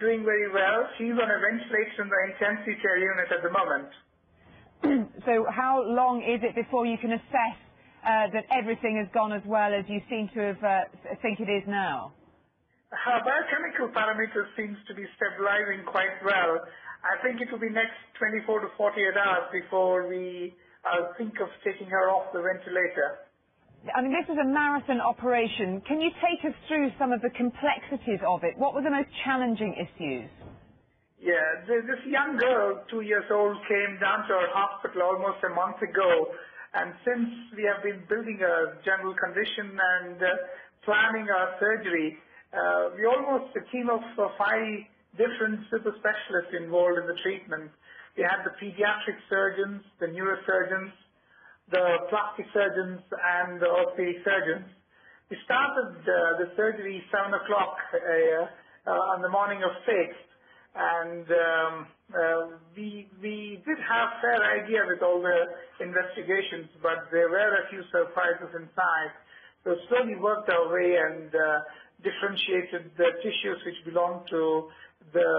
doing very well. She's on a ventilation in the intensive care unit at the moment. So how long is it before you can assess that everything has gone as well as you seem to have think it is now? Her biochemical parameters seems to be stabilizing quite well. I think it will be next 24 to 48 hours before we think of taking her off the ventilator. I mean, this is a marathon operation. Can you take us through some of the complexities of it? What were the most challenging issues? Yeah, this young girl, 2 years old, came down to our hospital almost a month ago. And since we have been building a general condition and planning our surgery, we almost a team of 5 different super specialists involved in the treatment. We had the pediatric surgeons, the neurosurgeons, the plastic surgeons, and the orthopedic surgeons. We started the surgery 7 o'clock on the morning of 6th, and we did have a fair idea with all the investigations, but there were a few surprises inside. So slowly worked our way and differentiated the tissues which belong to the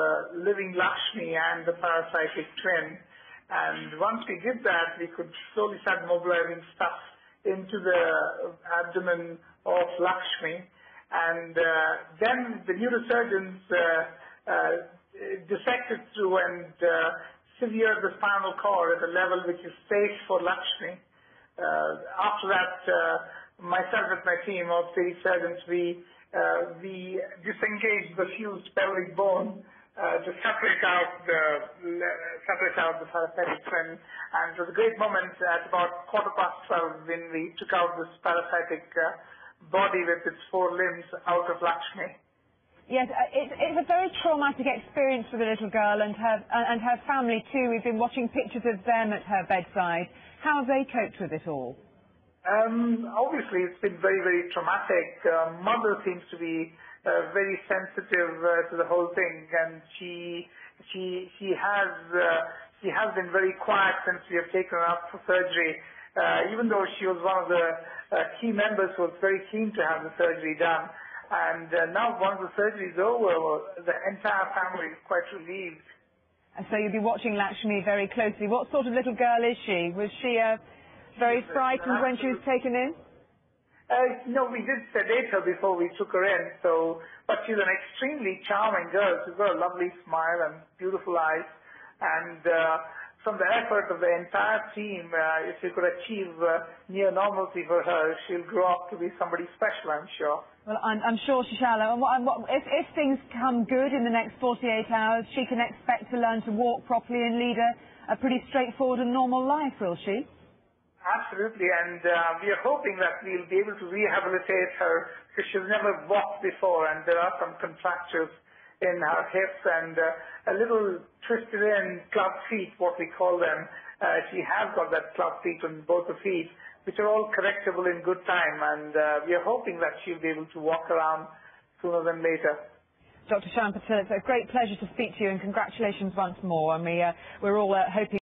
living Lakshmi and the parasitic twin. And once we did that, we could slowly start mobilizing stuff into the abdomen of Lakshmi. And then the neurosurgeons dissected through and severed the spinal cord at a level which is safe for Lakshmi. After that, myself and my team of 3 surgeons, we disengaged the fused pelvic bone to separate out the parasitic twin. And it was a great moment at about 12:15 when we took out this parasitic body with its 4 limbs out of Lakshmi. Yes, it's a very traumatic experience for the little girl and her family too. We've been watching pictures of them at her bedside. How have they coped with it all? Obviously, it's been very, very traumatic. Mother seems to be very sensitive to the whole thing, and she has been very quiet since we have taken her up for surgery. Even though she was one of the key members who was very keen to have the surgery done. And now once the surgery is over, the entire family is quite relieved. And so you'll be watching Lakshmi very closely. What sort of little girl is she? Was she very frightened when she was taken in? No, we did sedate her before we took her in. But she's an extremely charming girl. She's got a lovely smile and beautiful eyes. And from the effort of the entire team, if we could achieve near normalcy for her, she'll grow up to be somebody special, I'm sure. Well, I'm sure she shall. If things come good in the next 48 hours, she can expect to learn to walk properly and lead a pretty straightforward and normal life, will she? Absolutely, and we are hoping that we'll be able to rehabilitate her because she's never walked before, and there are some contractures in her hips and a little twisted in club feet, what we call them. She has got that club feet on both the feet, which are all correctable in good time, and we are hoping that she'll be able to walk around sooner than later. Dr. Shyam Patil, it's a great pleasure to speak to you, and congratulations once more. And we're all hoping